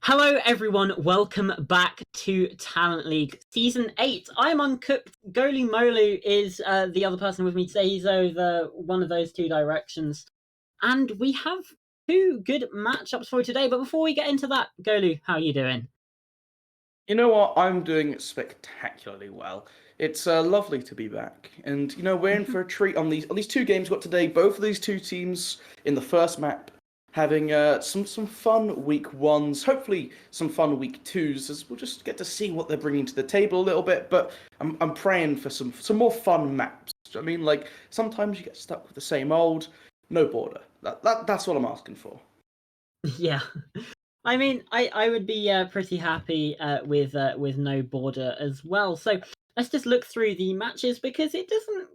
Hello everyone, welcome back to Talent League Season 8. I'm Uncooked, Goalie Molu is the other person with me today. He's over one of those two directions. And we have two good matchups for today, but before we get into that, Golu, how are you doing? You know what? I'm doing spectacularly well. It's lovely to be back, and we're in for a treat on these two games we got today. Both of these two teams in the first map having some fun week ones, hopefully some fun week twos, as we'll just get to see what they're bringing to the table a little bit. But I'm praying for some more fun maps. I mean, like sometimes you get stuck with the same old, no border. That's what I'm asking for. Yeah. I mean, I would be pretty happy with no border as well. So let's just look through the matches because it doesn't.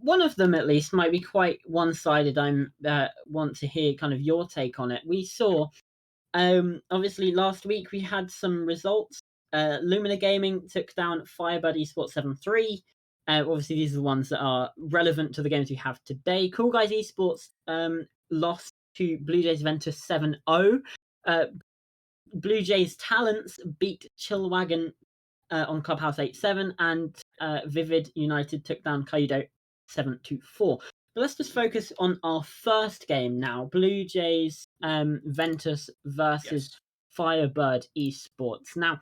One of them, at least, might be quite one-sided. I'm want to hear kind of your take on it. We saw, obviously, last week we had some results. Lumina Gaming took down FireBird Esports 7-3. Obviously, these are the ones that are relevant to the games we have today. Cool Guys Esports lost to BLUEJAYS Ventus 7-0. BLUEJAYS Talents beat Chillwagon on Clubhouse 8-7, and Vivid United took down Kaido 7-4. But let's just focus on our first game now. BLUEJAYS Ventus versus FireBird Esports. Now,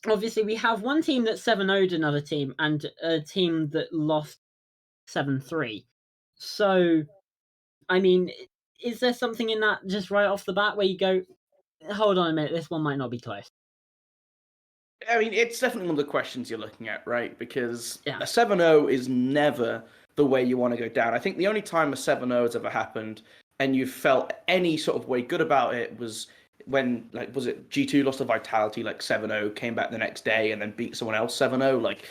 obviously, we have one team that 7-0'd another team and a team that lost 7-3. So, I mean, is there something in that just right off the bat where you go, hold on a minute, this one might not be close? I mean, it's definitely one of the questions you're looking at, right? Because Yeah. a 7-0 is never the way you want to go down. I think the only time a 7-0 has ever happened and you felt any sort of way good about it was when, like, was it G2 lost to Vitality, like 7-0, came back the next day and then beat someone else 7-0? Like,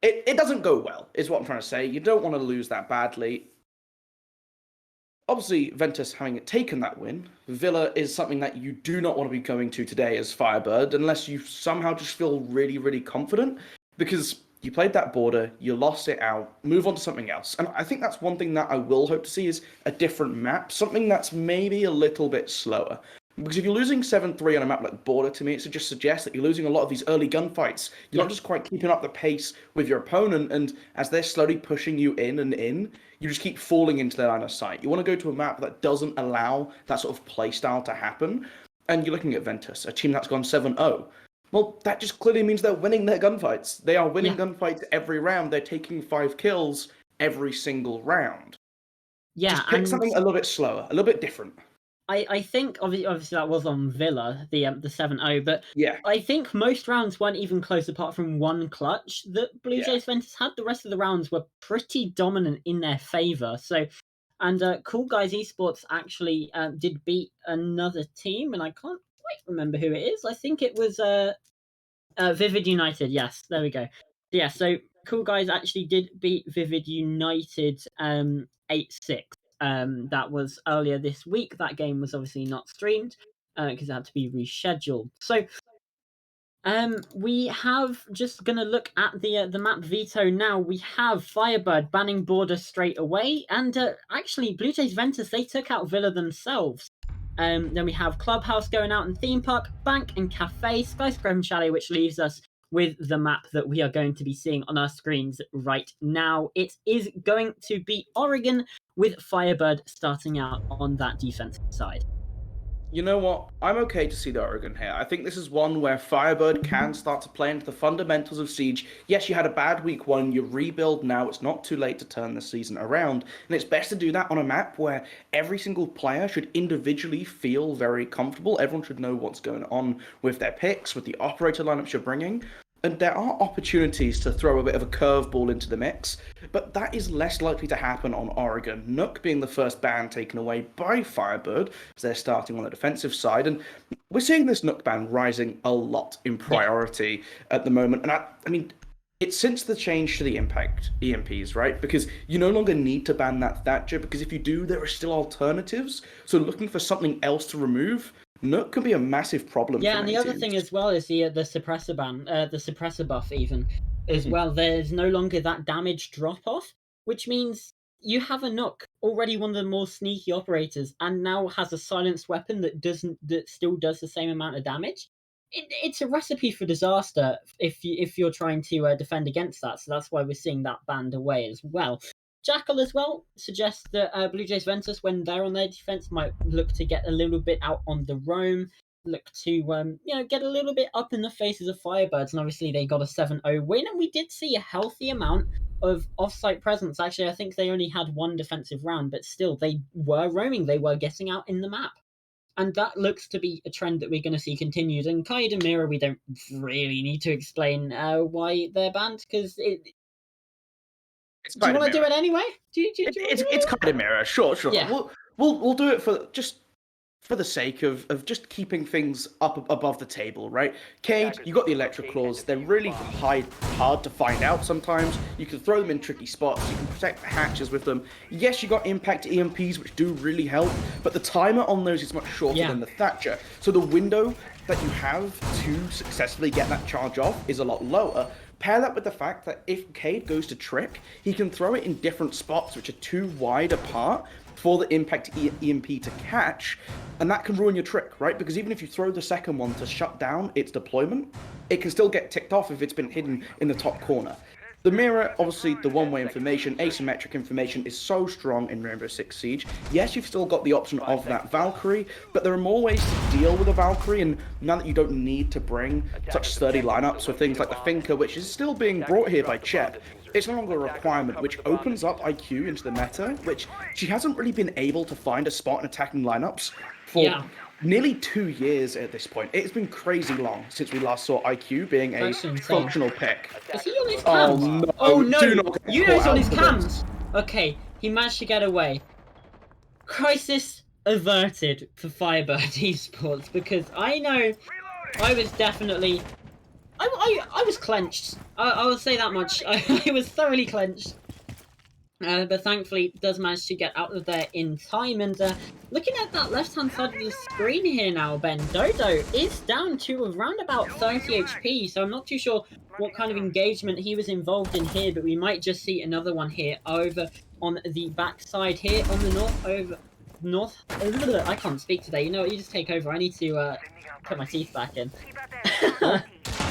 it doesn't go well, is what I'm trying to say. You don't want to lose that badly. Obviously, Ventus having taken that win, Villa is something that you do not want to be going to today as FireBird unless you somehow just feel really, really confident because you played that border, you lost it out, move on to something else. And I think that's one thing that I will hope to see is a different map, something that's maybe a little bit slower. Because if you're losing 7-3 on a map like Border, to me, it just suggests that you're losing a lot of these early gunfights. You're not just quite keeping up the pace with your opponent, and as they're slowly pushing you in and in, you just keep falling into their line of sight. You want to go to a map that doesn't allow that sort of playstyle to happen, and you're looking at Ventus, a team that's gone 7-0. Well, that just clearly means they're winning their gunfights. They are winning gunfights every round. They're taking 5 kills every single round. Yeah, just pick something a little bit slower, a little bit different. I think obviously that was on Villa, the 7-0, but Yeah. I think most rounds weren't even close apart from one clutch that BLUEJAYS Ventus had. The rest of the rounds were pretty dominant in their favour. So, and Cool Guys Esports actually did beat another team, and I can't quite remember who it is. I think it was Vivid United. Yes, there we go. Yeah, so Cool Guys actually did beat Vivid United 8-6. That was earlier this week. That game was obviously not streamed because it had to be rescheduled. So we have just gonna look at the map veto now. We have FireBird banning border straight away, and actually BLUEJAYS Ventus, they took out Villa themselves. Then we have Clubhouse going out in Theme Park, Bank and Cafe, Skyscraper and Chalet, which leaves us with the map that we are going to be seeing on our screens right now. It is going to be Oregon, with FireBird starting out on that defensive side. You know what? I'm okay to see the Oregon here. I think this is one where FireBird can start to play into the fundamentals of Siege. Yes, you had a bad week one, you rebuild now, it's not too late to turn the season around, and it's best to do that on a map where every single player should individually feel very comfortable. Everyone should know what's going on with their picks, with the operator lineups you're bringing. And there are opportunities to throw a bit of a curveball into the mix, but that is less likely to happen on Oregon. Nook being the first ban taken away by FireBird, as they're starting on the defensive side, and we're seeing this Nook ban rising a lot in priority at the moment. And I mean, it's since the change to the Impact EMPs, right? Because you no longer need to ban that Thatcher, because if you do, there are still alternatives. So looking for something else to remove, Nook can be a massive problem. Yeah, for and the many other teams. thing as well is the suppressor ban, the suppressor buff even as well. There's no longer that damage drop off, which means you have a Nook already one of the more sneaky operators, and now has a silenced weapon that still does the same amount of damage. It's a recipe for disaster if you're trying to defend against that. So that's why we're seeing that banned away as well. Jackal as well suggests that Blue Jays Ventus, when they're on their defense, might look to get a little bit out on the roam, look to get a little bit up in the faces of Firebirds, and obviously they got a 7-0 win, and we did see a healthy amount of off-site presence. Actually, I think they only had one defensive round, but still they were roaming, they were getting out in the map. And that looks to be a trend that we're going to see continued. And Kaid and Mira, we don't really need to explain why they're banned, because do you want to do it anyway? It's kind of mirror, sure. Yeah. We'll do it for the sake of just keeping things up above the table, right? Cade, you got the electric claws. They're really hard to find out sometimes. You can throw them in tricky spots. You can protect the hatches with them. Yes, you got impact EMPs, which do really help, but the timer on those is much shorter than the Thatcher. So the window that you have to successfully get that charge off is a lot lower. Pair that with the fact that if Cade goes to trick, he can throw it in different spots which are too wide apart for the impact EMP to catch, and that can ruin your trick, right? Because even if you throw the second one to shut down its deployment, it can still get ticked off if it's been hidden in the top corner. The mirror, obviously, the one-way information, asymmetric information, is so strong in Rainbow Six Siege. Yes, you've still got the option of that Valkyrie, but there are more ways to deal with a Valkyrie, and now that you don't need to bring such sturdy lineups with things like the Finker, which is still being brought here by Chep, it's no longer a requirement, which opens up IQ into the meta, which she hasn't really been able to find a spot in attacking lineups for nearly 2 years at this point. It's been crazy long since we last saw IQ being a functional pick. Is he on his cams? Oh no! You know he's on his cams! Okay, he managed to get away. Crisis averted for FireBird Esports, because I know I was definitely... I was clenched. I will say that much. I was thoroughly clenched. But thankfully, does manage to get out of there in time. And looking at that left-hand side of the screen here now, Ben, Dodo is down to around about 30 HP. So I'm not too sure what kind of engagement he was involved in here, but we might just see another one here over on the backside here on the north. I can't speak today. You know what? You just take over. I need to put my teeth back in.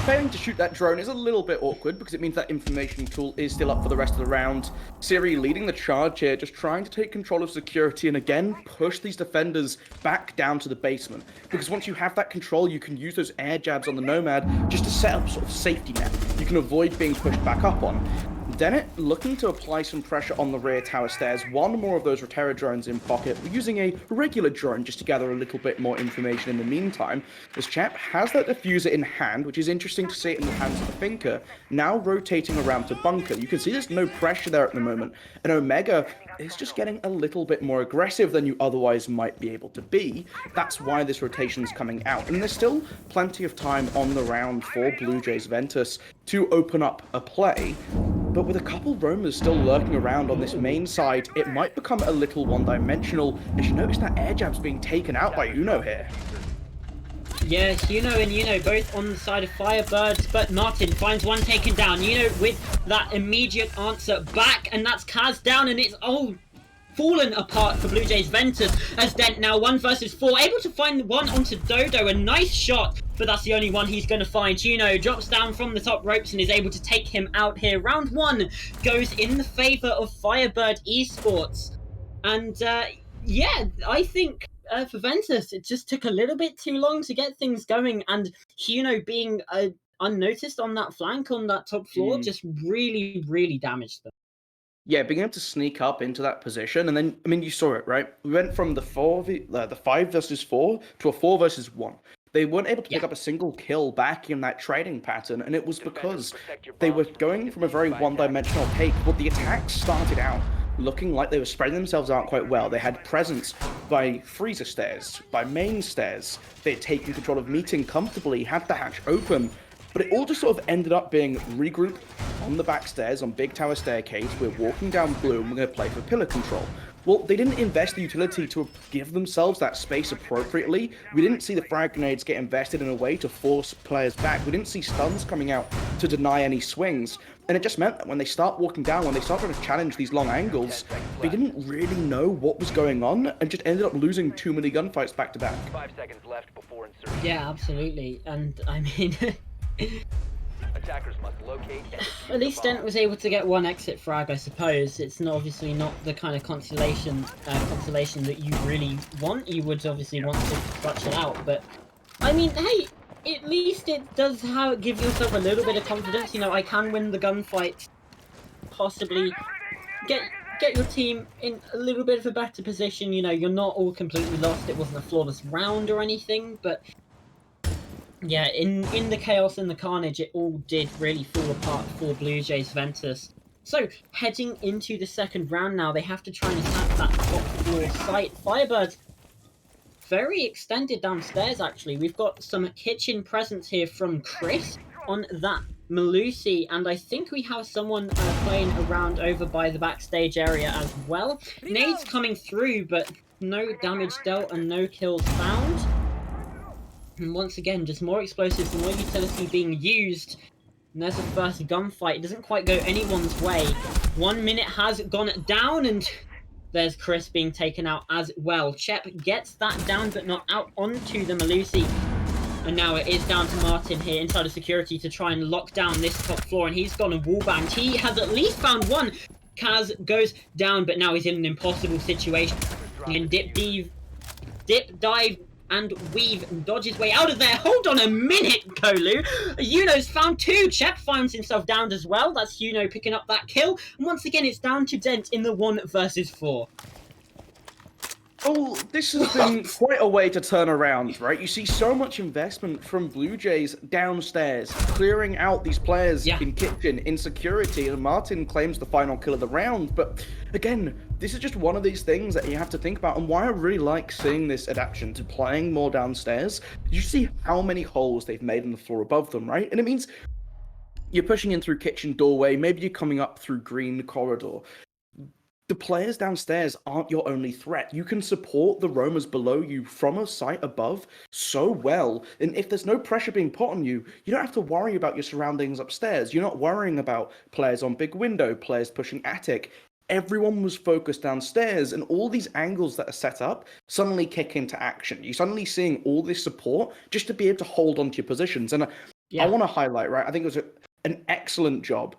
Failing to shoot that drone is a little bit awkward because it means that information tool is still up for the rest of the round. Siri leading the charge here, just trying to take control of security and again push these defenders back down to the basement. Because once you have that control, you can use those air jabs on the Nomad just to set up sort of safety net. You can avoid being pushed back up on. Dennett looking to apply some pressure on the rear tower stairs. One more of those Rotera drones in pocket. We're using a regular drone just to gather a little bit more information in the meantime. This chap has that diffuser in hand, which is interesting to see it in the hands of the Finker, now rotating around to bunker. You can see there's no pressure there at the moment, and Omega is just getting a little bit more aggressive than you otherwise might be able to be. That's why this rotation's coming out, and there's still plenty of time on the round for Blue Jays Ventus to open up a play. But with a couple roamers still lurking around on this main side, it might become a little one-dimensional, as you notice that air jab's being taken out by Uno here. Yes, Uno and Uno both on the side of Firebirds, but Martin finds one taken down. Uno with that immediate answer back, and that's Kaz down, and it's all fallen apart for Blue Jays Ventus, as Dent now 1 versus 4, able to find one onto Dodo. A nice shot, but that's the only one he's going to find. Uno drops down from the top ropes and is able to take him out here. Round 1 goes in the favour of FireBird Esports. And yeah, I think for Ventus, it just took a little bit too long to get things going, and Uno being unnoticed on that flank on that top floor just really, really damaged them. Yeah, being able to sneak up into that position, and then, I mean, you saw it, right? We went from the 5 versus 4 to a 4 versus 1. They weren't able to pick up a single kill back in that trading pattern, and it was because they were going from a very one-dimensional take. Well, the attacks started out looking like they were spreading themselves out quite well. They had presence by freezer stairs, by main stairs. They had taken control of meeting comfortably, had the hatch open, but it all just sort of ended up being regroup on the back stairs, on Big Tower Staircase. We're walking down blue and we're going to play for pillar control. Well, they didn't invest the utility to give themselves that space appropriately. We didn't see the frag grenades get invested in a way to force players back. We didn't see stuns coming out to deny any swings. And it just meant that when they start walking down, when they start trying to challenge these long angles, they didn't really know what was going on and just ended up losing too many gunfights back to back. 5 seconds left before insertion. Yeah, absolutely. And I mean, Attackers must locate and defuse at least the Dent bomb. was able to get one exit frag, I suppose. It's not, obviously not the kind of consolation that you really want. You would obviously want to clutch it out, but I mean, hey, at least it does give yourself a little bit of confidence. You know, I can win the gunfight, possibly get your team in a little bit of a better position. You know, you're not all completely lost. It wasn't a flawless round or anything, but yeah, in the chaos and the carnage, it all did really fall apart for BLUEJAYS Ventus. So, heading into the second round now, they have to try and attack that top floor site. FireBird, very extended downstairs, actually. We've got some kitchen presence here from Chris on that Malusi, and I think we have someone playing around over by the backstage area as well. Nades coming through, but no damage dealt and no kills found. And once again, just more explosives and more utility being used. And there's the first gunfight. It doesn't quite go anyone's way. 1 minute has gone down, and there's Chris being taken out as well. Chep gets that down, but not out onto the Malusi. And now it is down to Martin here inside of security to try and lock down this top floor. And he's gone and wallbanged. He has at least found one. Kaz goes down, but now he's in an impossible situation. And dip, dive, and weave and dodge his way out of there. Hold on a minute, Kolu. Yuno's found two. Chep finds himself downed as well. That's Yuno picking up that kill. And once again, it's down to Dent in the 1 versus 4. Oh, this has been quite a way to turn around, right? You see so much investment from BLUEJAYS downstairs, clearing out these players in kitchen, in security, and Martin claims the final kill of the round. But again, this is just one of these things that you have to think about, and why I really like seeing this adaptation to playing more downstairs. You see how many holes they've made on the floor above them, right? And it means you're pushing in through kitchen doorway, maybe you're coming up through green corridor. The players downstairs aren't your only threat. You can support the roamers below you from a site above so well. And if there's no pressure being put on you, you don't have to worry about your surroundings upstairs. You're not worrying about players on big window, players pushing attic. Everyone was focused downstairs, and all these angles that are set up suddenly kick into action. You're suddenly seeing all this support just to be able to hold onto your positions. And I want to highlight, right, I think it was an excellent job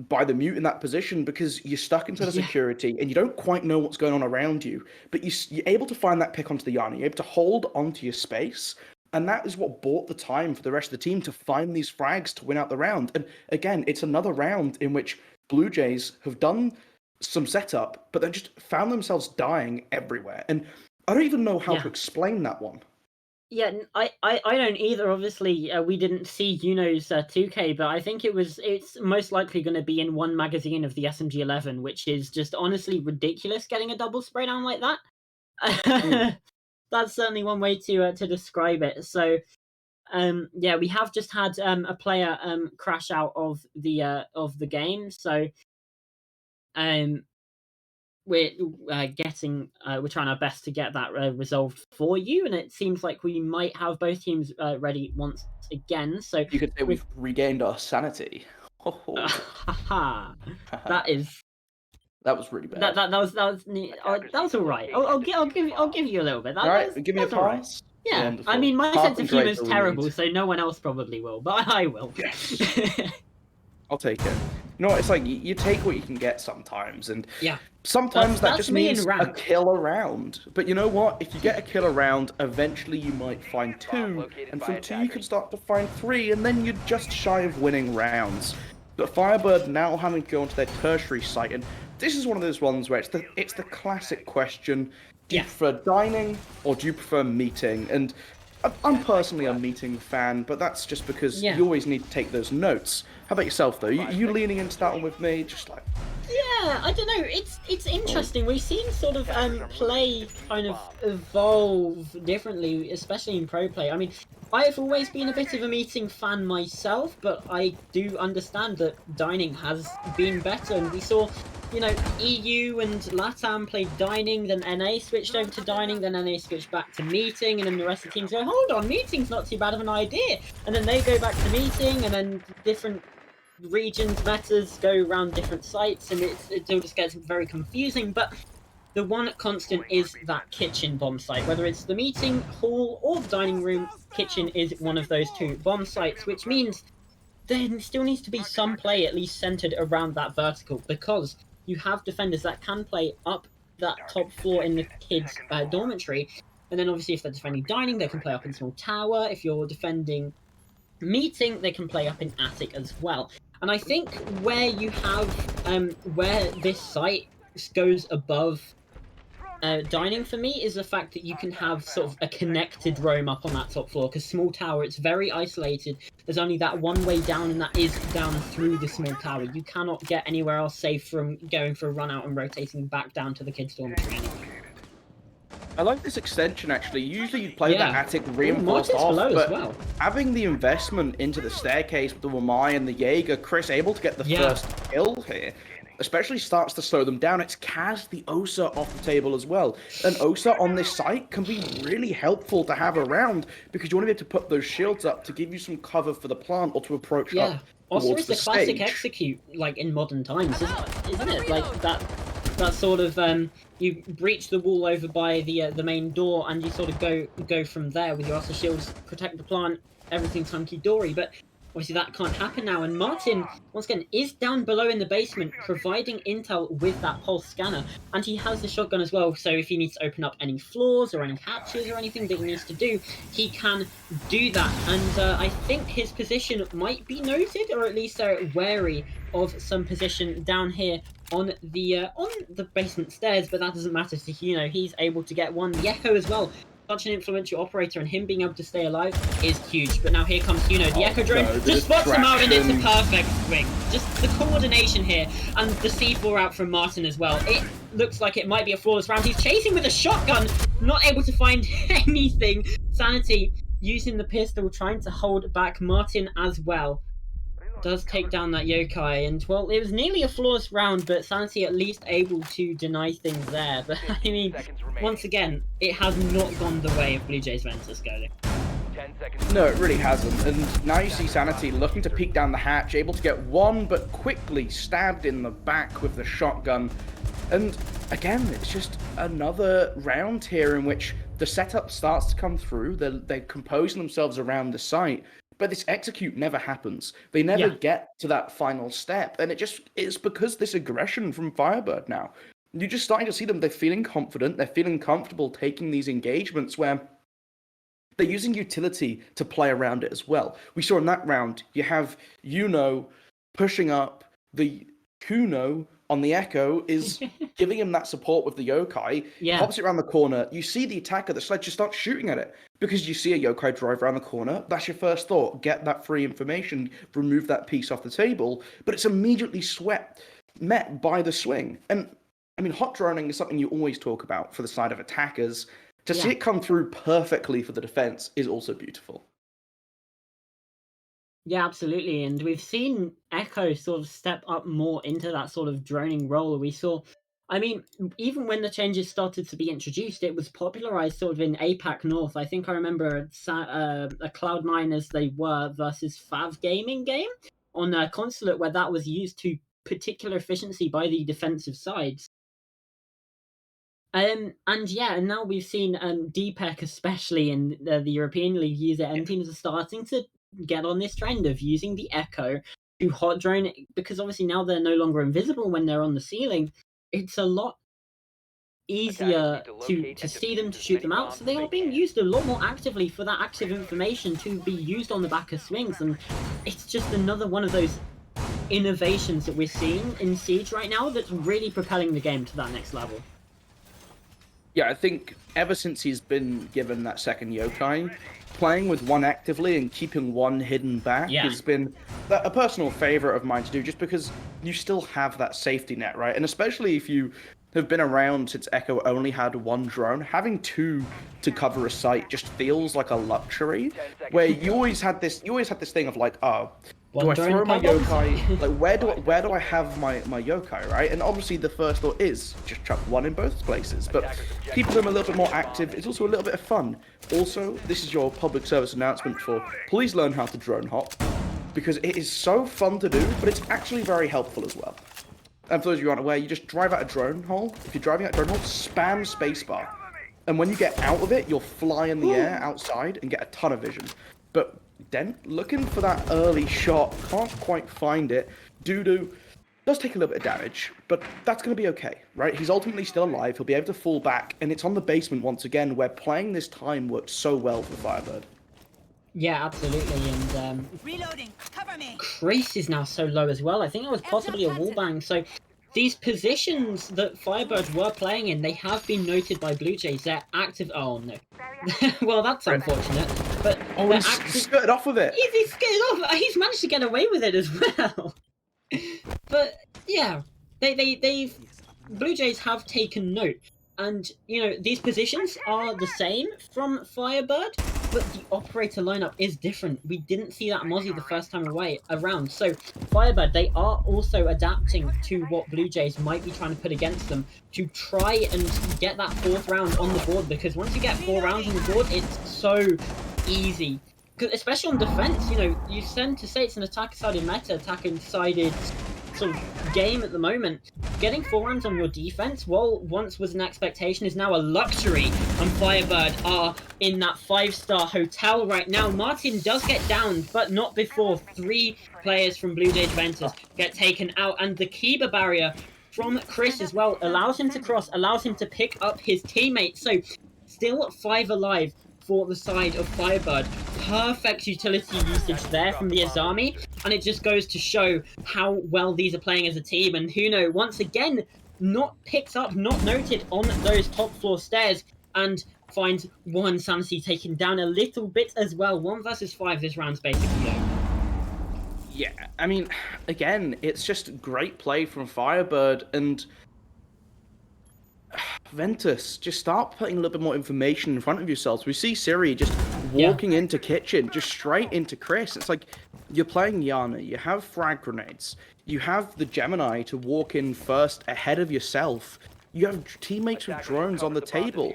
by the mute in that position, because you're stuck into the security and you don't quite know what's going on around you, but you're able to find that pick onto the yarn, you're able to hold onto your space, and that is what bought the time for the rest of the team to find these frags to win out the round. And again, it's another round in which BLUEJAYS have done some setup, but they just found themselves dying everywhere, and I don't even know how to explain that one. Yeah, I don't either. Obviously, we didn't see Yuno's 2K, but I think it's most likely going to be in one magazine of the SMG11, which is just honestly ridiculous, getting a double spray down like that. That's certainly one way to describe it. So, yeah, we have just had a player crash out of the game. So, we're trying our best to get that resolved for you, and it seems like we might have both teams ready once again. So you could say we've regained our sanity. That was really bad. That was all right. I'll give you a little bit. All right, give me a pass. Right. Yeah, wonderful. I mean, my sense of humor is terrible, so no one else probably will, but I will. Yes. I'll take it. You know, it's like you take what you can get sometimes, and sometimes that just means a kill around. But you know what? If you get a kill around, eventually you might find 2, and from 2 you can start to find 3, and then you're just shy of winning rounds. But FireBird now having to go onto their tertiary site, and this is one of those ones where it's the classic question: do you prefer dining or do you prefer meeting? And I'm personally a meeting fan, but that's just because you always need to take those notes. How about yourself, though? You leaning into that one with me? Just like... Yeah, I don't know. It's interesting. We've seen sort of play kind of evolve differently, especially in pro play. I mean, I've always been a bit of a meeting fan myself, but I do understand that dining has been better, and we saw, you know, EU and LATAM played dining, then NA switched over to dining, then NA switched back to meeting, and then the rest of the teams go, hold on, meeting's not too bad of an idea. And then they go back to meeting, and then different regions metas go around different sites, and it all just gets very confusing. But the one constant is that kitchen bomb site. Whether it's the meeting hall or the dining room, kitchen is one of those two bomb sites, which means there still needs to be some play at least centered around that vertical, because you have defenders that can play up that top floor in the kids' dormitory, and then obviously if they're defending dining, they can play up in small tower. If you're defending meeting, they can play up in attic as well. And I think where you have where this site goes above dining for me is the fact that you can have sort of a connected roam up on that top floor, because small tower, it's very isolated. There's only that one way down, and that is down through the small tower. You cannot get anywhere else safe from going for a run out and rotating back down to the kids' dormitory anyway. I like this extension, actually. Usually you'd play that attic reinforced Martin's off, below but as well. having the investment into the staircase with the Wamai and the Jaeger, Chris able to get the first kill here, especially starts to slow them down. It's Kaz, the Osa, off the table as well. And Osa on this site can be really helpful to have around, because you want to be able to put those shields up to give you some cover for the plant or to approach up Also, towards it's the the classic stage. execute, like in modern times, isn't it? Like that sort of you breach the wall over by the main door, and you sort of go from there with your Osa shields, protect the plant, everything's hunky-dory. But obviously that can't happen now, and Martin, once again, is down below in the basement, providing intel with that pulse scanner, and he has the shotgun as well, so if he needs to open up any floors or any hatches or anything that he needs to do, he can do that. And I think his position might be noted, or at least wary of some position down here on the basement stairs, but that doesn't matter to Huno. He's able to get one. The Echo as well, such an influential operator, and him being able to stay alive is huge. But now here comes Huno. The Echo drone just spots him out, and it's a perfect swing. Just the coordination here, and the C4 out from Martin as well. It looks like it might be a flawless round. He's chasing with a shotgun, not able to find anything. Sanity using the pistol, trying to hold back Martin as well. Does take down that yokai, and well, it was nearly a flawless round, but Sanity at least able to deny things there. But I mean, once again, it has not gone the way of BLUEJAYS Ventus going. No, it really hasn't. And now you see Sanity looking to peek down the hatch, able to get one, but quickly stabbed in the back with the shotgun. And again, it's just another round here in which the setup starts to come through. They're composing themselves around the site, but this execute never happens. They never get to that final step, and it's because this aggression from FireBird now. You're just starting to see them. They're feeling confident. They're feeling comfortable taking these engagements where they're using utility to play around it as well. We saw in that round, you have Yuno pushing up, the Kuno on the Echo is giving him that support with the yokai, pops it around the corner. You see the attacker, the sledge, just start shooting at it because you see a yokai drive around the corner. That's your first thought. Get that free information, remove that piece off the table, but it's immediately met by the swing. And I mean, hot droning is something you always talk about for the side of attackers. To see it come through perfectly for the defense is also beautiful. Yeah, absolutely. And we've seen Echo sort of step up more into that sort of droning role. We saw, I mean, even when the changes started to be introduced, it was popularized sort of in APAC North. I think I remember a Cloud9 as they were versus Fav Gaming game on a Consulate, where that was used to particular efficiency by the defensive sides. And now we've seen DPEC, especially in the European League, use it, and teams are starting to get on this trend of using the Echo to hot drone, because obviously now they're no longer invisible when they're on the ceiling. It's a lot easier to see them, to shoot them out, so they are being used a lot more actively for that active information to be used on the back of swings. And it's just another one of those innovations that we're seeing in Siege right now that's really propelling the game to that next level. Yeah, I think ever since he's been given that second yokai, playing with one actively and keeping one hidden back has been a personal favorite of mine to do, just because you still have that safety net, right? And especially if you have been around since Echo only had one drone, having two to cover a site just feels like a luxury, where you always had this thing of like, oh, do I throw my yokai? Like, where do I have my yokai, right? And obviously the first thought is just chuck one in both places, but keeping them a little bit more active is also a little bit of fun. Also, this is your public service announcement for please learn how to drone hop. because it is so fun to do, but it's actually very helpful as well. And for those of you who aren't aware, you just drive out a drone hole. If you're driving out a drone hole, spam spacebar. And when you get out of it, you'll fly in the air outside and get a ton of vision. But Dent, looking for that early shot, can't quite find it. Dudu does take a little bit of damage, but that's going to be okay, right? He's ultimately still alive. He'll be able to fall back, and it's on the basement once again, where playing this time worked so well for FireBird. Yeah, absolutely, and Reloading. Cover me. Chris is now so low as well. I think that was possibly a wallbang. So these positions that FireBird were playing in, they have been noted by BLUEJAYS. They're active. Oh no. Well, that's unfortunate. But He's skirted off with it. He's skirted off. He's managed to get away with it as well. But yeah, they've BLUEJAYS have taken note. And, you know, these positions are the same from FireBird, but the operator lineup is different. We didn't see that Mozzie the first time around. So, FireBird, they are also adapting to what BLUEJAYS might be trying to put against them to try and get that 4th round on the board, because once you get 4 rounds on the board, it's so easy. Especially on defense, you know, you tend to say it's an attack-sided meta, attacking-sided sort of game at the moment. Getting 4 rounds on your defense, while once was an expectation, is now a luxury. And FireBird are in that 5-star hotel right now. Martin does get downed, but not before 3 players from BLUEJAYS Ventus get taken out. And the Kiba barrier from Chris as well allows him to cross, allows him to pick up his teammates. So still 5 alive for the side of FireBird. Perfect utility usage there from the Azami, and it just goes to show how well these are playing as a team. And Huno, once again, not picked up, not noted on those top floor stairs, and finds one Sansi taken down a little bit as well. 1 versus 5 this round's basically over. Yeah, I mean, again, it's just great play from FireBird, and Ventus, just start putting a little bit more information in front of yourselves. We see Siri just walking into kitchen, just straight into Chris. It's like, you're playing Yana, you have frag grenades, you have the Gemini to walk in first ahead of yourself, you have teammates with drones on the table.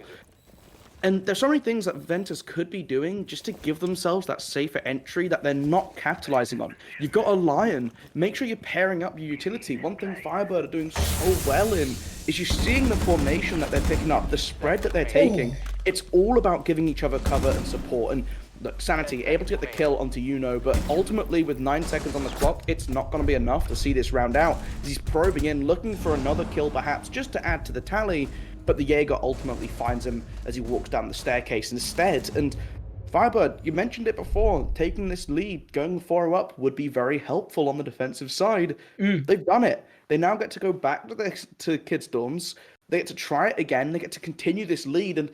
And there's so many things that Ventus could be doing just to give themselves that safer entry that they're not capitalizing on. You've got a Lion. Make sure you're pairing up your utility. One thing FireBird are doing so well in is you're seeing the formation that they're picking up, the spread that they're taking. It's all about giving each other cover and support. And look, Sanity, able to get the kill onto Yuno, but ultimately with 9 seconds on the clock, it's not going to be enough to see this round out. He's probing in, looking for another kill perhaps, just to add to the tally. But the Jaeger ultimately finds him as he walks down the staircase instead. And FireBird, you mentioned it before, taking this lead, going 4 up would be very helpful on the defensive side. They've done it. They now get to go back to Kids' dorms. They get to try it again. They get to continue this lead. And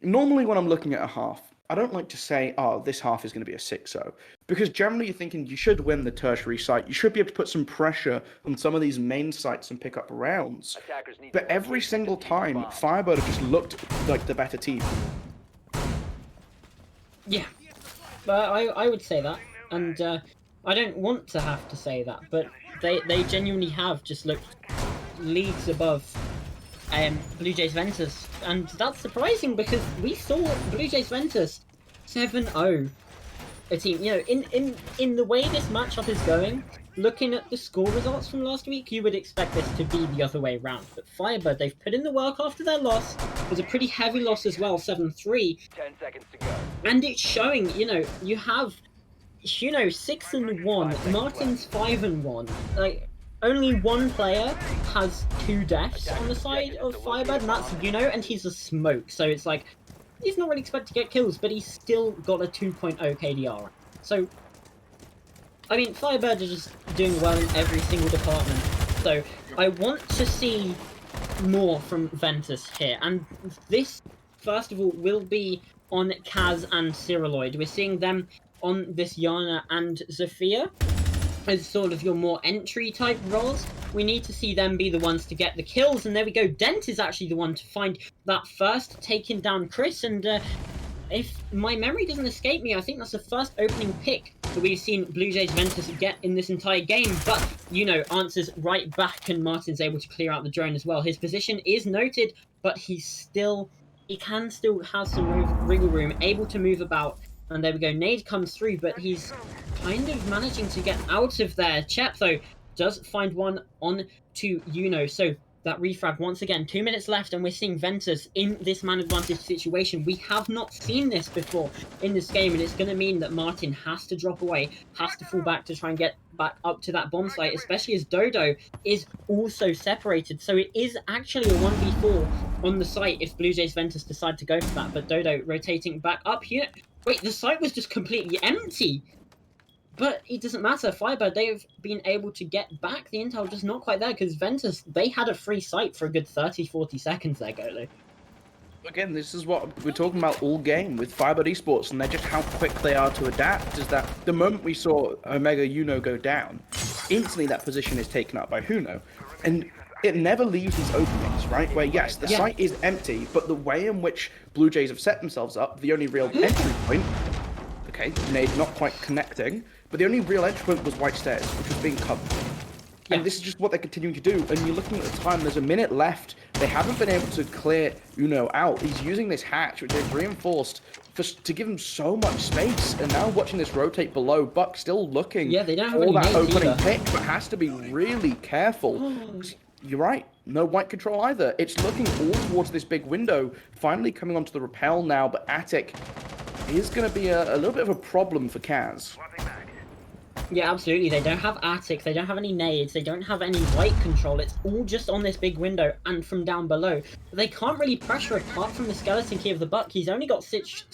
normally when I'm looking at a half, I don't like to say, oh, this half is going to be a 6-0. Because generally you're thinking you should win the tertiary site. You should be able to put some pressure on some of these main sites and pick up rounds. But every single time, FireBird have just looked like the better team. Yeah, but I would say that. And I don't want to have to say that, but they genuinely have just looked leagues above BLUEJAYS Ventus, and that's surprising because we saw BLUEJAYS Ventus 7-0 a team. You know, in the way this matchup is going, looking at the score results from last week, you would expect this to be the other way around. But FireBird, they've put in the work after their loss. It was a pretty heavy loss as well, 7-3. 10 seconds to go. And it's showing, you know, you have, you know, 6-1, Martin's 5-1. Like, only one player has 2 deaths on the side of FireBird, and that's Yuno, and he's a smoke. So it's like, he's not really expected to get kills, but he's still got a 2.0 KDR. So, I mean, FireBird are just doing well in every single department. So, I want to see more from Ventus here. And this, first of all, will be on Kaz and Cyrilloid. We're seeing them on this Yana and Zofia as sort of your more entry type roles. We need to see them be the ones to get the kills, and there we go. Dent is actually the one to find that first, taking down Chris, and if my memory doesn't escape me, I think that's the first opening pick that we've seen BLUEJAYS Ventus get in this entire game, but, you know, answers right back, and Martin's able to clear out the drone as well. His position is noted, but he can still have some wiggle room, able to move about, And there we go. Nade comes through, but he's kind of managing to get out of there. Chep, though, does find one on to Yuno. So that refrag once again. 2 minutes left, and we're seeing Ventus in this man advantage situation. We have not seen this before in this game, and it's going to mean that Martin has to drop away, has to fall back to try and get back up to that bomb site, especially as Dodo is also separated. So it is actually a 1v4 on the site if BLUEJAYS Ventus decide to go for that, but Dodo rotating back up here. Wait, the site was just completely empty. But it doesn't matter. FireBird, they've been able to get back the intel, just not quite there, because Ventus, they had a free site for a good 30-40 seconds there, Golo. Again, this is what we're talking about all game with FireBird Esports, and they're just how quick they are to adapt. Is that the moment we saw Omega Yuno go down, instantly that position is taken up by Huno. And it never leaves these openings, right? Where, yes, the site is empty, but the way in which BLUEJAYS have set themselves up, the only real entry point, okay, Nade not quite connecting, but the only real entry point was White Stairs, which was being covered. And this is just what they're continuing to do. And you're looking at the time, there's a minute left. They haven't been able to clear Uno out. He's using this hatch, which they've reinforced to give him so much space. And now watching this rotate below, Buck still looking they don't have for any that nades opening either. pick, but has to be really careful. You're right. No white control either. It's looking all towards this big window. Finally coming onto the rappel now, but Attic is going to be a little bit of a problem for Kaz. Yeah, absolutely. They don't have attic, they don't have any nades, they don't have any white control. It's all just on this big window and from down below. They can't really pressure apart from the skeleton key of the Buck. He's only got six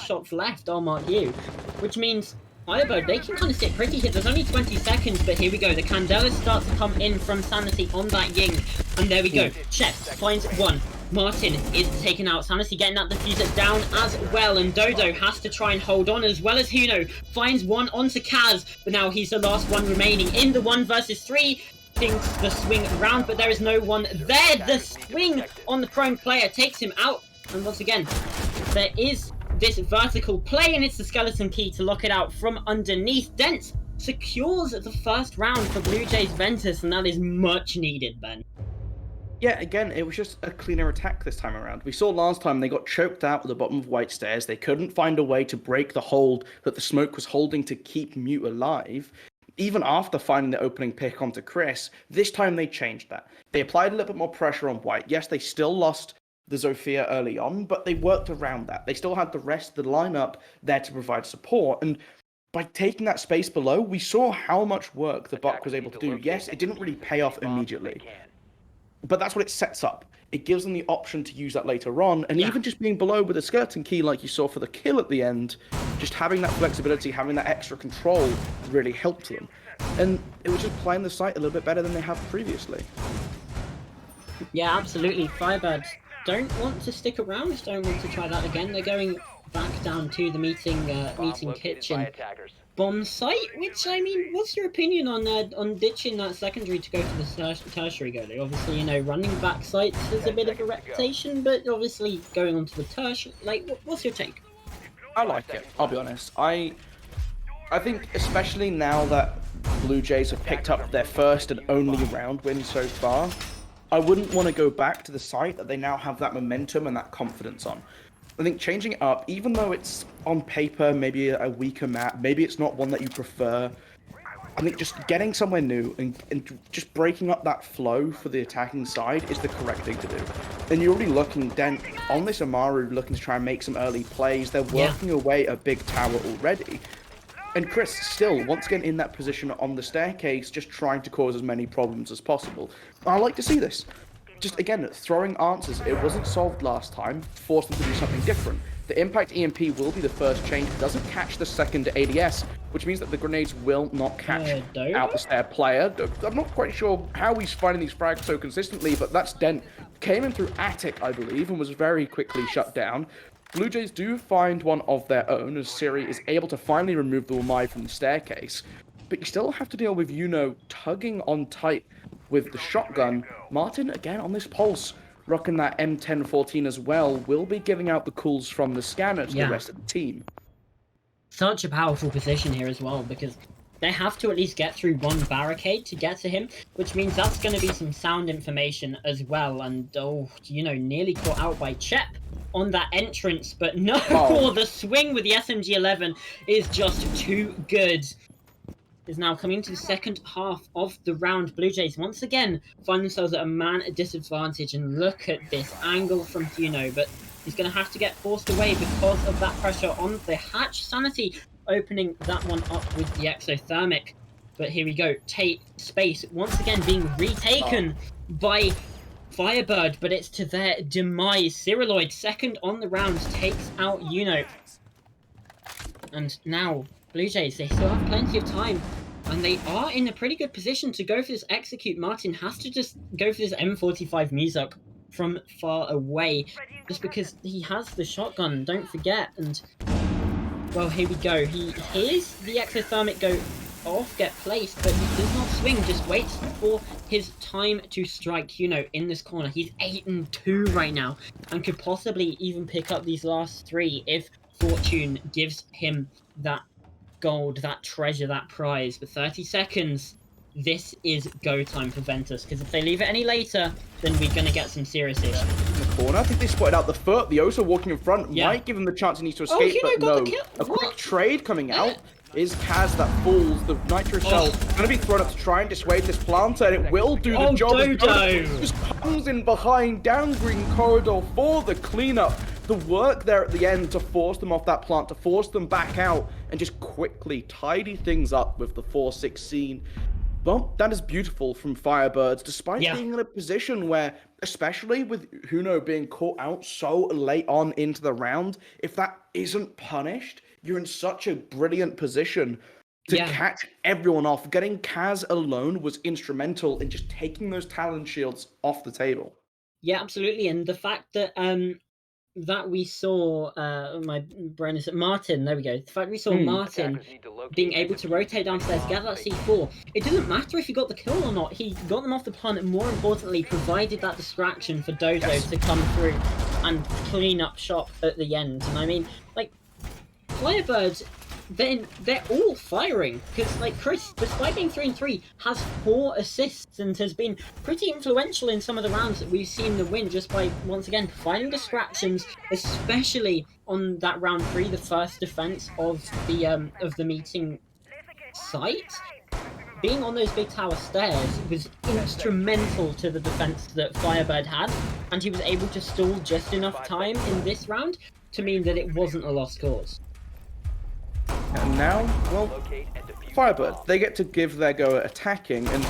shots left, I'll mark you. Which means FireBird, they can kind of sit pretty here. There's only 20 seconds, but here we go. The Candelas start to come in from Sanity on that Ying. And there we go. Chef finds one. Martin is taken out. Sanity getting that diffuser down as well. And Dodo has to try and hold on, as well as Huno. Finds one onto Kaz, but now he's the last one remaining in the 1 versus 3. Thinks the swing around, but there is no one there. The swing on the prone player takes him out. And once again, there is this vertical play, and it's the skeleton key to lock it out from underneath. Dent secures the first round for BLUEJAYS Ventus, and that is much needed, Ben. Yeah, again, it was just a cleaner attack this time around. We saw last time they got choked out at the bottom of White Stairs. They couldn't find a way to break the hold that the smoke was holding to keep Mute alive. Even after finding the opening pick onto Chris, this time they changed that. They applied a little bit more pressure on White. Yes, they still lost the Zofia early on, but they worked around that. They still had the rest of the lineup there to provide support, and by taking that space below, we saw how much work the Buck was able to do. Yes, it didn't really pay off immediately, but that's what it sets up. It gives them the option to use that later on, and even just being below with a skeleton key like you saw for the kill at the end, just having that flexibility, having that extra control really helped them. And it was just playing the site a little bit better than they have previously. Yeah, absolutely. FireBird don't want to stick around, don't want to try that again. They're going back down to the meeting kitchen bomb site, which, I mean, what's your opinion on ditching that secondary to go to the tertiary goalie? Obviously, you know, running back sites is a bit of a reputation, but obviously going on to the tertiary, like, what's your take? I like it, I'll be honest. I think especially now that BLUEJAYS have picked up their first and only round win so far, I wouldn't want to go back to the site that they now have that momentum and that confidence on. I think changing it up, even though it's on paper maybe a weaker map, maybe it's not one that you prefer, I think just getting somewhere new and just breaking up that flow for the attacking side is the correct thing to do. And you're already looking, Dent, on this Amaru, looking to try and make some early plays. They're working away a big tower already. And Chris still, once again, in that position on the staircase, just trying to cause as many problems as possible. I like to see this. Just, again, throwing answers. It wasn't solved last time. Force them to do something different. The Impact EMP will be the first change. It doesn't catch the second ADS, which means that the grenades will not catch out the stair player. I'm not quite sure how he's finding these frags so consistently, but that's Dent. Came in through Attic, I believe, and was very quickly shut down. BLUEJAYS do find one of their own, as Siri is able to finally remove the Wamai from the staircase. But you still have to deal with Yuno tugging on tight with the shotgun. Martin, again, on this pulse, rocking that M1014 as well, will be giving out the calls from the scanner to the rest of the team. Such a powerful position here as well, because they have to at least get through one barricade to get to him, which means that's going to be some sound information as well. And, oh, you know, nearly caught out by Chep. on that entrance, but no, Oh. the swing with the SMG-11 is just too good. Is now coming to the second half of the round. Blue Jays once again find themselves at a man disadvantage, and look at this angle from Huno, but he's going to have to get forced away because of that pressure on the hatch. Sanity opening that one up with the exothermic. But here we go. Tate space once again being retaken by FireBird, but it's to their demise. Cyrilloid, second on the round, takes out Uno. And now, Blue Jays, they still have plenty of time. And they are in a pretty good position to go for this execute. Martin has to just go for this M45 Muzak from far away, just because he has the shotgun, don't forget. And, well, here we go. He hears the exothermic go off, get placed, but he does not swing, just waits for his time to strike. You know, in this corner, he's 8-2 right now, and could possibly even pick up these last 3 if Fortune gives him that gold, that treasure, that prize. But 30 seconds, this is go time for Ventus, because if they leave it any later, then we're going to get some serious issues. In the corner, I think they spotted out the foot. The Osa walking in front might give him the chance he needs to escape, but no. A quick trade coming out is Kaz that falls. The Nitro Shell going to be thrown up to try and dissuade this planter, and it will do the job. Dodo just comes in behind, down green corridor for the cleanup. The work there at the end to force them off that plant, to force them back out, and just quickly tidy things up with the 4-16. Well, that is beautiful from FireBirds, despite being in a position where, especially with Huno being caught out so late on into the round, if that isn't punished, you're in such a brilliant position to catch everyone off. Getting Kaz alone was instrumental in just taking those Talon shields off the table. Yeah, absolutely. And the fact that that we saw my brain is Martin, there we go. The fact we saw Martin being able to rotate downstairs, get that C4. It doesn't matter if he got the kill or not. He got them off the plant, and more importantly, provided that distraction for Dodo to come through and clean up shop at the end. And I mean, like, FireBird, then they're all firing, because like Chris, despite being 3-3, has 4 assists and has been pretty influential in some of the rounds that we've seen the win, just by once again providing distractions, especially on that round 3, the first defense of the meeting site. Being on those big tower stairs was instrumental to the defense that FireBird had, and he was able to stall just enough time in this round to mean that it wasn't a lost cause. And now, well, FireBird, they get to give their go at attacking, and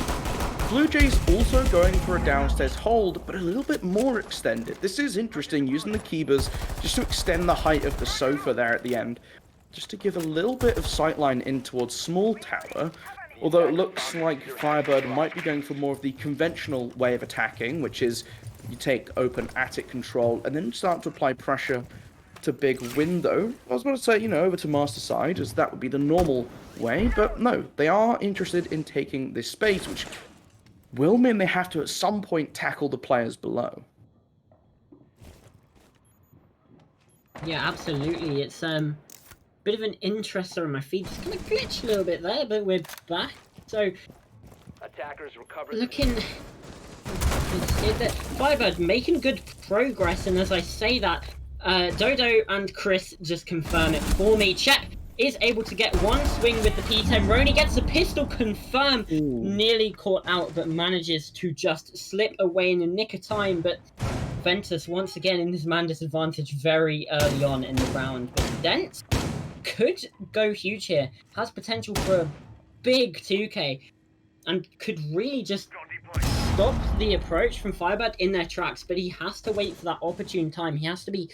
Blue Jays also going for a downstairs hold, but a little bit more extended. This is interesting, using the Keybers just to extend the height of the sofa there at the end, just to give a little bit of sightline in towards small tower, although it looks like FireBird might be going for more of the conventional way of attacking, which is you take open attic control and then start to apply pressure to big window. I was about to say, you know, over to master side, as that would be the normal way, but no, they are interested in taking this space, which will mean they have to at some point tackle the players below. Yeah, absolutely. It's bit of an interester on my feed. Just kind of glitched a little bit there, but we're back. So attackers recovered. Looking FireBird making good progress, and as I say that, Dodo and Chris just confirm it for me. Chet is able to get one swing with the P10. Roni gets a pistol confirm. Nearly caught out, but manages to just slip away in the nick of time. But Ventus, once again, in his man disadvantage very early on in the round. But Dent could go huge here. Has potential for a big 2K. And could really just stop the approach from FireBird in their tracks, but he has to wait for that opportune time. He has to be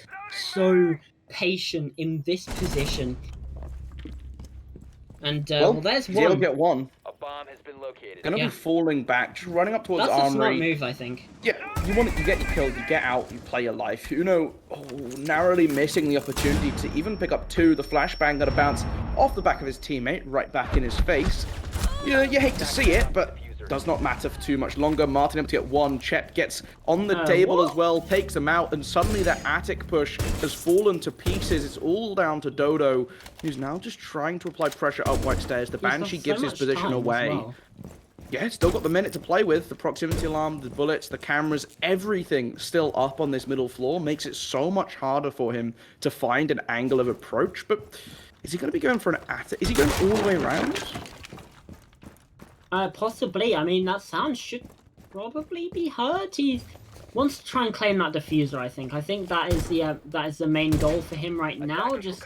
so patient in this position. And well, there's one. He'll get one. A bomb has been located. Gonna be falling back, just running up towards That's Armory. a smart move, I think. Yeah, you get your kill, you get out, you play your life. Uno narrowly missing the opportunity to even pick up 2. The flashbang got a bounce off the back of his teammate, right back in his face. You hate to see it, but does not matter for too much longer. Martin able to get 1. Chet gets on the table as well, takes him out, and suddenly that attic push has fallen to pieces. It's all down to Dodo, who's now just trying to apply pressure up white stairs. The Banshee gives his position away. Yeah, still got the minute to play with. The proximity alarm, the bullets, the cameras, everything still up on this middle floor makes it so much harder for him to find an angle of approach. But is he going to be going for an attack? Is he going all the way around? Possibly. I mean, that sound should probably be heard. He wants to try and claim that diffuser. I think that is the main goal for him right now. Just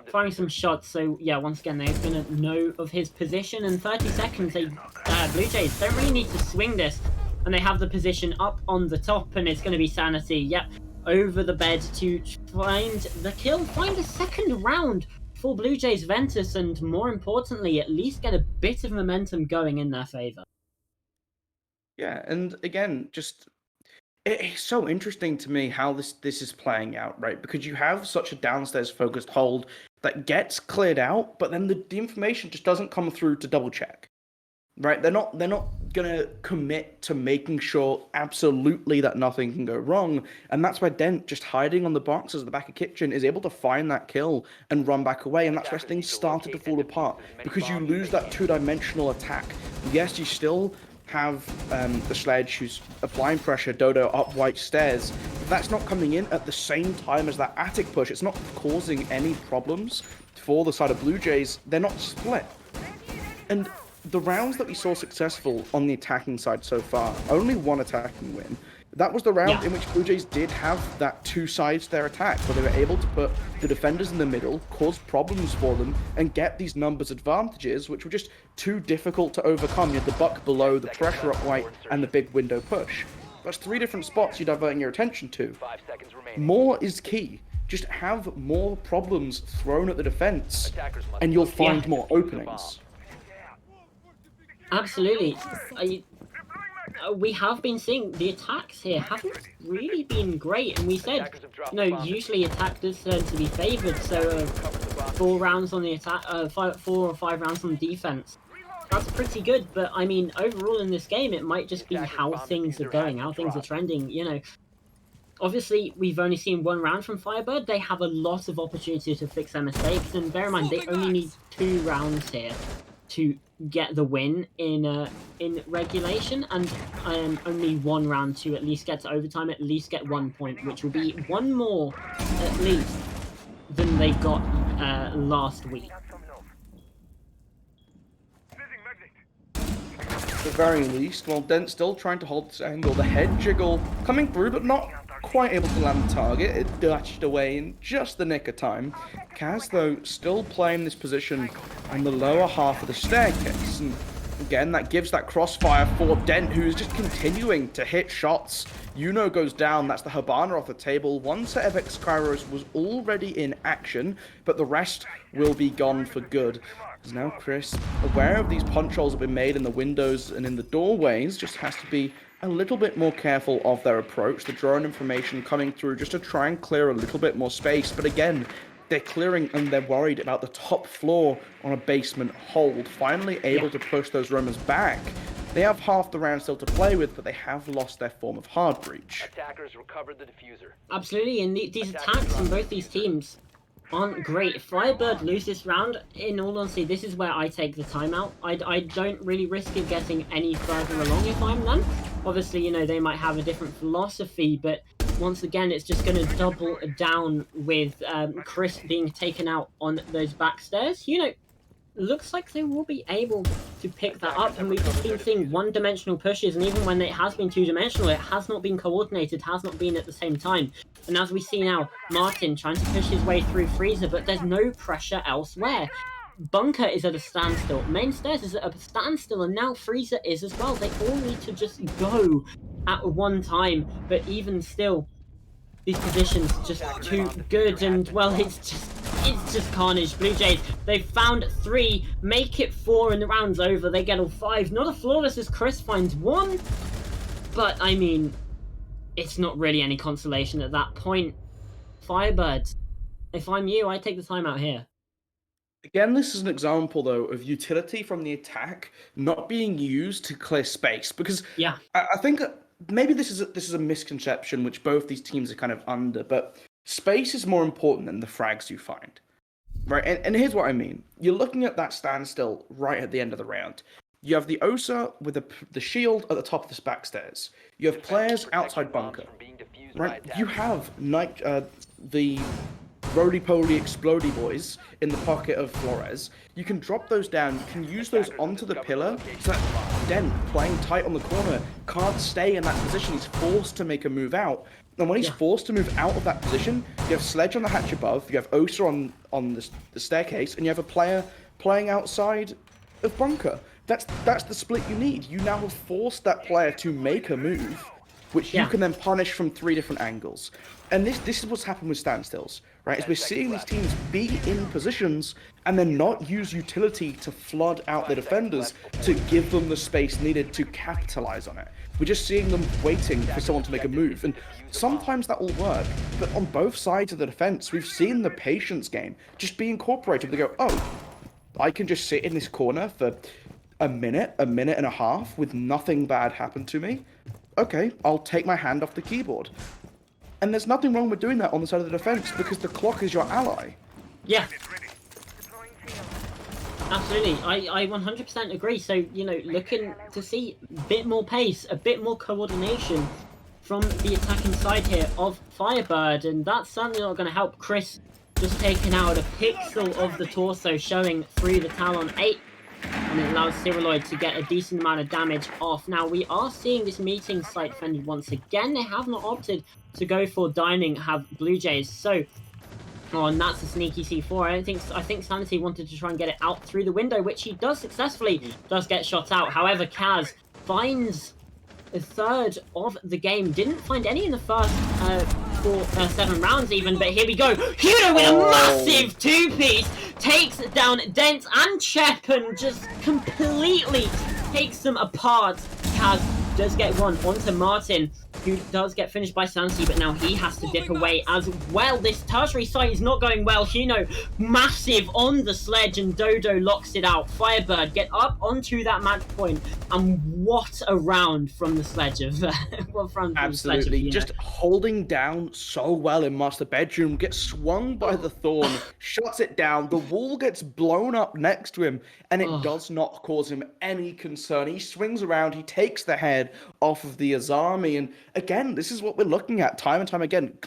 firing some shots. So yeah, once again, they're gonna know of his position. In 30 seconds, Blue Jays don't really need to swing this, and they have the position up on the top, and it's gonna be Sanity. Yep, over the bed to find the kill, find a second round for Blue Jays Ventus, and more importantly, at least get a bit of momentum going in their favor. Yeah, and again, just it's so interesting to me how this is playing out, right? Because you have such a downstairs focused hold that gets cleared out, but then the information just doesn't come through to double check. Right? They're not gonna commit to making sure absolutely that nothing can go wrong. And that's why Dent, just hiding on the boxes at the back of kitchen, is able to find that kill and run back away. And that's where things started to fall apart. Because you lose that two-dimensional attack. Yes, you still have the Sledge who's applying pressure, Dodo up white stairs. But that's not coming in at the same time as that attic push. It's not causing any problems for the side of Blue Jays. They're not split. And the rounds that we saw successful on the attacking side so far, only one attacking win. That was the round in which Blue Jays did have that two sides to their attack, where they were able to put the defenders in the middle, cause problems for them, and get these numbers advantages, which were just too difficult to overcome. You had the buck below, the pressure up white, and the big window push. That's three different spots you're diverting your attention to. More is key. Just have more problems thrown at the defense, and you'll find more openings. Absolutely. We have been seeing the attacks here haven't really been great, and we said, usually attack does tend to be favoured, so 4 rounds on the attack, 4 or 5 rounds on defense. That's pretty good, but I mean, overall in this game, it might just be how things are going, how things are trending, Obviously, we've only seen 1 round from FireBird. They have a lot of opportunity to fix their mistakes, and bear in mind, they only need 2 rounds here to get the win in regulation, and only 1 round to at least get to overtime, at least get 1 point, which will be 1 more at least than they got last week. At the very least, while Dent's still trying to hold this angle, the head jiggle coming through, but not quite able to land the target. It dashed away in just the nick of time. Kaz, though, still playing this position on the lower half of the staircase. And again, that gives that crossfire for Dent, who is just continuing to hit shots. Yuno goes down. That's the Habana off the table. 1 set of X-Kairos was already in action, but the rest will be gone for good. Because now Chris, aware of these punch holes that have been made in the windows and in the doorways, just has to be a little bit more careful of their approach. The drone information coming through just to try and clear a little bit more space. But again, they're clearing and they're worried about the top floor on a basement hold. Finally able to push those Romans back. They have half the round still to play with, but they have lost their form of hard breach. Attackers recovered the diffuser. Absolutely, and these attacks from both these teams aren't great. If FireBird lose this round, in all honesty, this is where I take the timeout. I don't really risk it getting any further along if I'm them. Obviously, they might have a different philosophy, but once again, it's just going to double down with Chris being taken out on those back stairs. Looks like they will be able to pick that up, and we've just been seeing one-dimensional pushes, and even when it has been two-dimensional, it has not been coordinated, has not been at the same time. And as we see now, Martin trying to push his way through Freezer, but there's no pressure elsewhere. Bunker is at a standstill, main stairs is at a standstill, and now Freezer is as well. They all need to just go at one time, but even still, these positions just too good, and well, it's just carnage. Blue Jays, they've found 3, make it 4, and the round's over. They get all 5. Not a flawless as Chris finds 1, but I mean, it's not really any consolation at that point. FireBird, if I'm you, I'd take the time out here. Again, this is an example, though, of utility from the attack not being used to clear space, because I think maybe this is a misconception which both these teams are kind of under, but space is more important than the frags you find, right? And here's what I mean. You're looking at that standstill right at the end of the round. You have the Osa with the shield at the top of the back stairs. You have players outside bunker. Right? You have the roly-poly explodey boys in the pocket of Flores. You can drop those down. You can use those onto the pillar so that Dent, playing tight on the corner, can't stay in that position. He's forced to make a move out. And when he's forced to move out of that position, you have Sledge on the hatch above, you have Osa on the staircase, and you have a player playing outside of bunker. That's the split you need. You now have forced that player to make a move, which you can then punish from 3 different angles. And this is what's happened with standstills, right? Is we're seeing these teams be in positions and then not use utility to flood out the defenders to give them the space needed to capitalize on it. We're just seeing them waiting for someone to make a move. And sometimes that will work, but on both sides of the defense, we've seen the patience game just be incorporated. They go, oh, I can just sit in this corner for a minute and a half with nothing bad happen to me. Okay, I'll take my hand off the keyboard. And there's nothing wrong with doing that on the side of the defense because the clock is your ally. Yeah. Absolutely. I 100% agree. So, you know, looking to see a bit more pace, a bit more coordination from the attacking side here of FireBird, and that's certainly not going to help. Chris just taking out a pixel of the torso, showing through the Talon 8. And it allows Cyrilloid to get a decent amount of damage off. Now, we are seeing this meeting site defended once again. They have not opted to go for dining, have BLUEJAYS. So, and that's a sneaky C4. I think Sanity wanted to try and get it out through the window, which he does successfully, does get shot out. However, Kaz finds a third of the game. Didn't find any in the first 7 rounds even, but here we go. Huno with a massive 2-piece takes down Dent and Chep and just completely takes them apart. Kaz does get one onto Martin, who does get finished by Sansi, but now he has to dip away as well. This tertiary site is not going well. Huno massive on the sledge, and Dodo locks it out. FireBird get up onto that match point, and what a round from the sledge of Absolutely, just holding down so well in Master Bedroom, gets swung by the Thorn, shuts it down, the wall gets blown up next to him, and it does not cause him any concern. He swings around, he takes the head off of the Azami, and again, this is what we're looking at time and time again.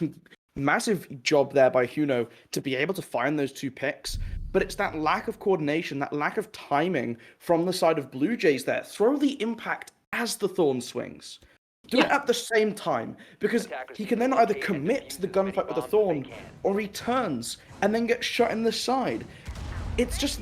Massive job there by Huno to be able to find those 2 picks, but it's that lack of coordination, that lack of timing from the side of BLUEJAYS there. Throw the impact as the Thorn swings. Do it at the same time, because he can then either commit to the gunfight with the Thorn, or he turns and then gets shot in the side. It's just,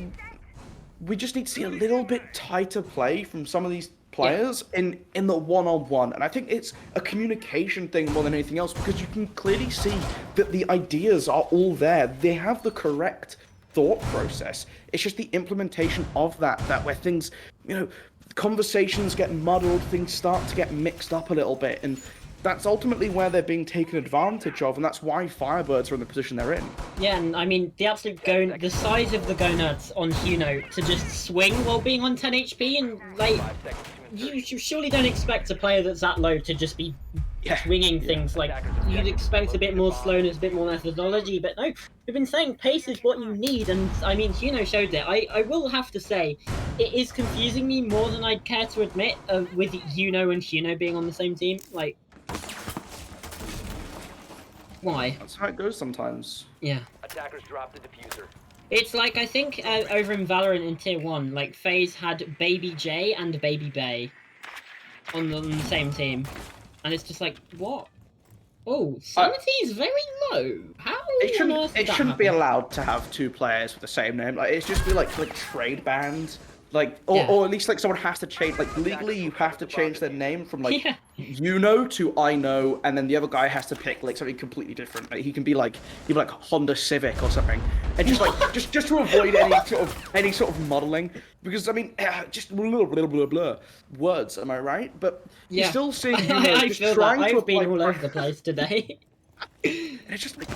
we just need to see a little bit tighter play from some of these players in the one-on-one, and I think it's a communication thing more than anything else, because you can clearly see that the ideas are all there. They have the correct thought process. It's just the implementation of that where things, you know, conversations get muddled, things start to get mixed up a little bit, and that's ultimately where they're being taken advantage of, and that's why FireBirds are in the position they're in. Yeah, and I mean, the absolute the size of the gonads on Huno to just swing while being on 10 HP, and like, you surely don't expect a player that's that low to just be swinging things. Like, you'd expect a bit more slowness, a bit more methodology, but no, we've been saying pace is what you need, and I mean, Huno showed it. I will have to say, it is confusing me more than I'd care to admit with Huno and Huno being on the same team. Like, why? That's how it goes sometimes. Yeah. Attackers dropped the diffuser. It's like, I think over in Valorant in Tier 1, like, FaZe had Baby J and Baby Bay on the same team. And it's just like, what? Oh, Sanity is very low. How it shouldn't be allowed to have 2 players with the same name. Like, it should be like trade banned. Like, or at least like someone has to change, like legally you have to change their name from like you know to I know, and then the other guy has to pick like something completely different. Like, he can be like Honda Civic or something, and just like just to avoid any sort of modeling, because I mean just blah words, am I right? But you're still seeing I feel that I've been all over the place today. And it's just like,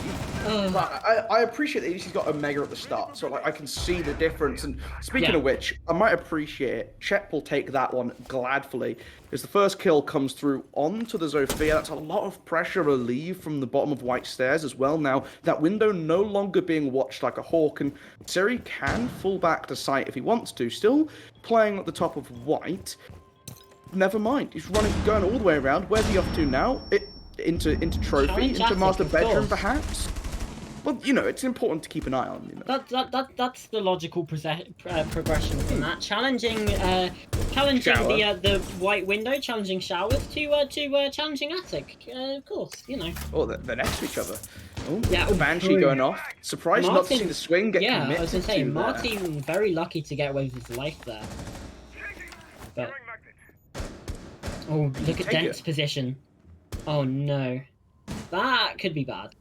I appreciate that he's got Omega at the start, so like I can see the difference. And speaking of which, I might appreciate Shep will take that one gladly, because the first kill comes through onto the Zofia. That's a lot of pressure relieved from the bottom of White Stairs as well. Now that window no longer being watched like a hawk, and Siri can fall back to site if he wants to. Still playing at the top of White. Never mind, he's going all the way around. Where's he off to now? Into trophy, into master bedroom, perhaps. Well, you know, it's important to keep an eye on. You know. That's the logical progression from that. Challenging the white window, challenging showers to challenging attic. Of course, you know. Oh, they're next to each other. Oh, yeah, Banshee going off. Surprised not to see the swing get committed. Yeah, I was gonna say, Martin very lucky to get away with his life there. But oh, look at Dent's position. Oh no, that could be bad.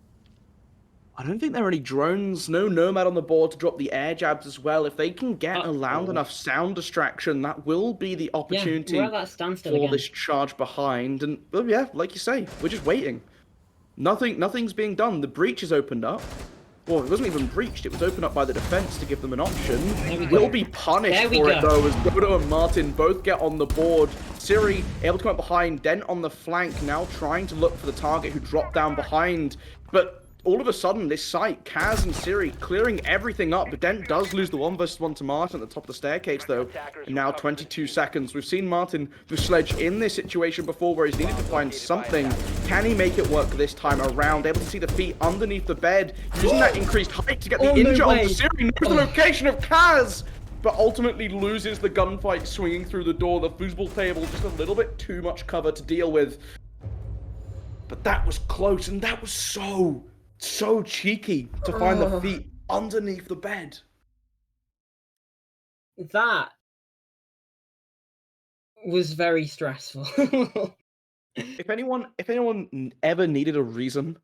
I don't think there are any drones. No Nomad on the board to drop the air jabs as well. If they can get a loud enough sound distraction, that will be the opportunity for this charge behind. And well, yeah, like you say, we're just waiting. Nothing's being done. The breach is opened up. Well, it wasn't even breached. It was opened up by the defense to give them an option. Will be punished for it, though, as Dodo and Martin both get on the board. Siri able to come up behind. Dent on the flank, now trying to look for the target who dropped down behind. But all of a sudden, this site, Kaz and Siri clearing everything up. But Dent does lose the 1 versus 1 to Martin at the top of the staircase, though. And now 22 seconds. We've seen Martin with Sledge in this situation before where he's needed to find something. Can he make it work this time around? Able to see the feet underneath the bed. Using that increased height to get the injure onto Siri. Knows the location of Kaz, but ultimately loses the gunfight swinging through the door. The foosball table, just a little bit too much cover to deal with. But that was close, and that was so cheeky to find the feet underneath the bed. That was very stressful. If anyone ever needed a reason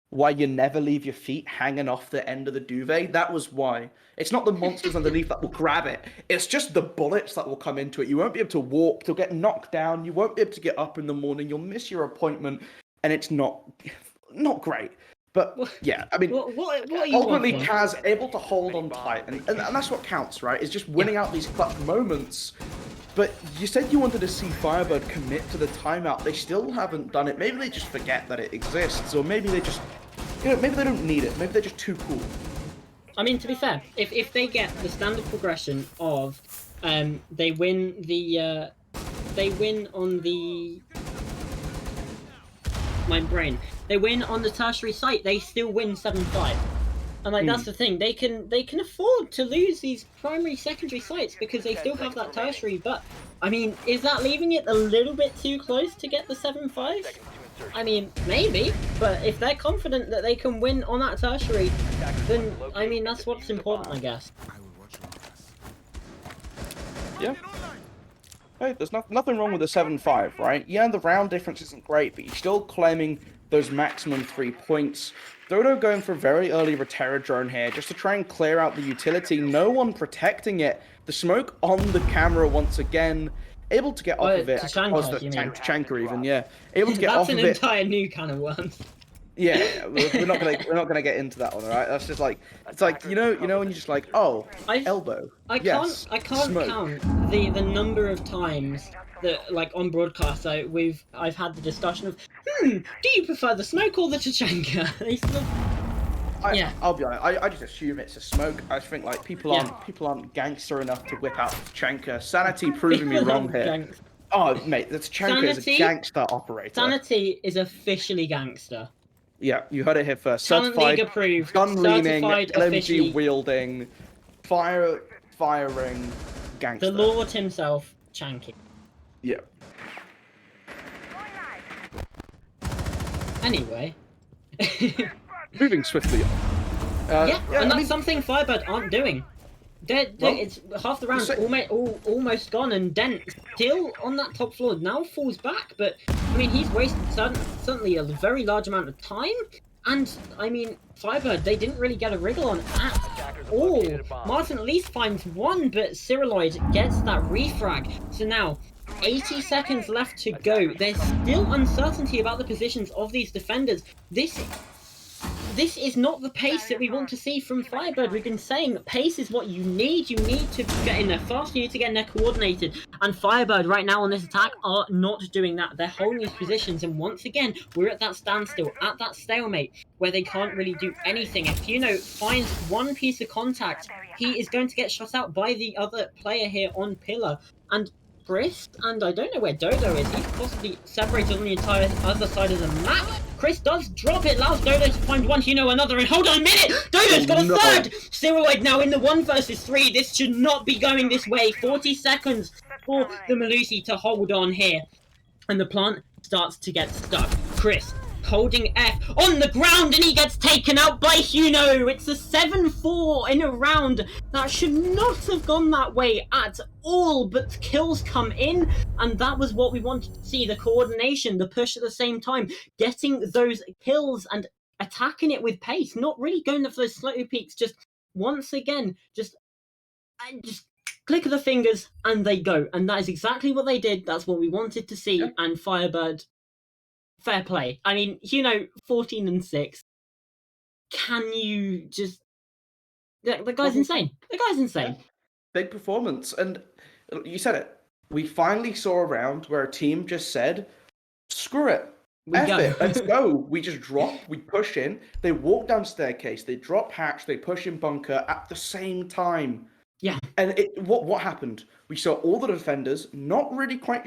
why you never leave your feet hanging off the end of the duvet, that was why. It's not the monsters underneath that will grab it. It's just the bullets that will come into it. You won't be able to walk. You'll get knocked down. You won't be able to get up in the morning. You'll miss your appointment, and it's not great. But yeah, I mean, ultimately Kaz able to hold on tight, and that's what counts, right? Is just winning out these clutch moments. But you said you wanted to see FireBird commit to the timeout. They still haven't done it. Maybe they just forget that it exists, or maybe they just, you know, maybe they don't need it. Maybe they're just too cool. I mean, to be fair, if they get the standard progression of, they win on the. My brain. They win on the tertiary site. They still win 7-5, and like that's the thing. They can afford to lose these primary, secondary sites because they still have that tertiary. But I mean, is that leaving it a little bit too close to get the 7-5? I mean, maybe. But if they're confident that they can win on that tertiary, then I mean that's what's important, I guess. Yeah. Hey, there's nothing wrong with the 7-5, right? Yeah, the round difference isn't great, but you're still claiming those maximum 3 points. Dodo going for a very early Reterra drone here, just to try and clear out the utility. No one protecting it. The smoke on the camera once again. Able to get off of it. Tachanka even, yeah. Able to get off of it. That's an entire new can of worms. Yeah, we're not gonna get into that one, alright? That's just like, it's like, you know when you're just like, oh, elbow. I can't count the number of times that, like, on broadcast I've had the discussion of, do you prefer the smoke or the Tachanka? I'll be honest, I just assume it's a smoke. I just think like people aren't gangster enough to whip out Tachanka. Sanity proving me wrong here. Oh mate, the Tachanka is a gangster operator. Sanity is officially gangster. Yeah, you heard it here first. Talent League approved. Gun leaning, LMG wielding, firing gangster. The Lord himself, Chanky. Yeah. Anyway. Moving swiftly on. And that's something FireBird aren't doing. It's half the round almost gone, and Dent still on that top floor now falls back. But I mean, he's wasted certainly a very large amount of time. And I mean, FireBird, they didn't really get a wriggle on at all. Martin at least finds one, but Cyrilloid gets that refrag. So now 80 seconds left to go. There's still uncertainty about the positions of these defenders. This is not the pace that we want to see from FireBird. We've been saying pace is what you need. You need to get in there fast. You need to get in there coordinated. And FireBird right now on this attack are not doing that. They're holding these positions. And once again, we're at that standstill, at that stalemate, where they can't really do anything. If finds one piece of contact, he is going to get shot out by the other player here on Pillar. And Chris, and I don't know where Dodo is. He's possibly separated on the entire other side of the map. Chris does drop it, allows Dodo to find one, another, and hold on a minute! Dodo's got a third! Zeroid now in the 1 versus 3. This should not be going this way. 40 seconds for the Malusi to hold on here. And the plant starts to get stuck. Chris holding F on the ground, and he gets taken out by Huno. It's a 7-4 in a round that should not have gone that way at all, but kills come in, and that was what we wanted to see. The coordination, the push at the same time, getting those kills and attacking it with pace, not really going for those slow peaks, just once again, just click of the fingers and they go, and that is exactly what they did. That's what we wanted to see. Yeah. And FireBird, fair play. I mean, 14-6. Can you just... The guy's insane. The guy's insane. Yeah. Big performance. And you said it. We finally saw a round where a team just said, screw it. Let's go. We just drop. We push in. They walk down staircase. They drop hatch. They push in bunker at the same time. Yeah. And what happened? We saw all the defenders not really quite sure